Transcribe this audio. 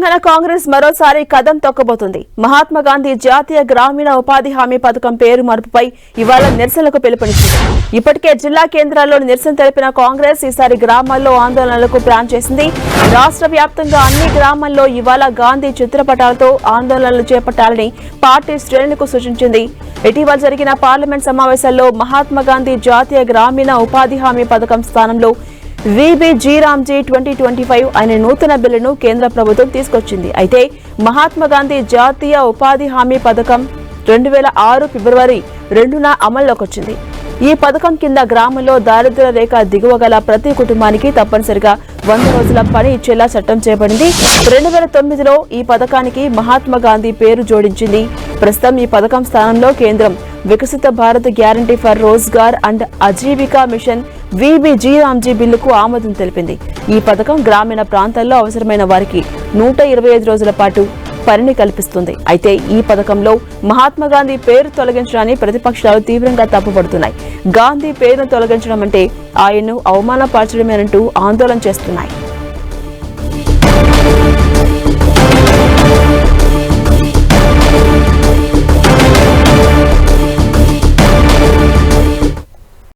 తెలంగాణ కాంగ్రెస్ మరోసారి కదం తొక్కబోతుంది. మహాత్మా గాంధీ జాతీయ గ్రామీణ ఉపాధి హామీ పథకం పేరు మార్పుపై ఇవాళ నిరసనలకు పిలుపునిచ్చింది. ఇప్పటికే జిల్లా కేంద్రాల్లో నిరసన తెలిపిన కాంగ్రెస్ ఈసారి గ్రామాల్లో ఆందోళనలకు ప్లాన్ చేసింది. రాష్ట్ర వ్యాప్తంగా అన్ని గ్రామాల్లో ఇవాళ గాంధీ చిత్రపటాలతో ఆందోళనలు చేపట్టాలని పార్టీ శ్రేణులకు సూచించింది. ఇటీవల జరిగిన పార్లమెంట్ సమావేశాల్లో మహాత్మా గాంధీ జాతీయ గ్రామీణ ఉపాధి హామీ పథకం స్థానంలో VBG-Ramji 2025 అనే నూతన బిల్లును కేంద్ర ప్రభుత్వం తీసుకొచ్చింది. అయితే మహాత్మా గాంధీ జాతీయ ఉపాధి హామీ పథకం 2006 ఫిబ్రవరి 2న అమల్లోకి వచ్చింది. ఈ పథకం కింద గ్రామంలో దారిద్ర్య రేఖ దిగువ గల ప్రతి కుటుంబానికి తప్పనిసరిగా 100 రోజుల పని ఇచ్చేలా చట్టం చేయబడింది. 2009లో ఈ పథకానికి మహాత్మా గాంధీ పేరు జోడించింది. ప్రస్తుతం ఈ పథకం స్థానంలో కేంద్రం Viksit Bharat Guarantee for Rozgar and Ajeevika Mission VBG-Ramji బిల్లుకు ఆమోదం తెలిపింది. ఈ పథకం గ్రామీణ ప్రాంతాల్లో అవసరమైన వారికి 125 రోజుల పాటు పనిని కల్పిస్తుంది. అయితే ఈ పథకంలో మహాత్మా గాంధీ పేరు తొలగించడాన్ని ప్రతిపక్షాలు తీవ్రంగా తప్పుపడుతున్నాయి. గాంధీ పేరును తొలగించడం అంటే ఆయన్ను అవమానపరచడమేనంటూ ఆందోళన చేస్తున్నాయి.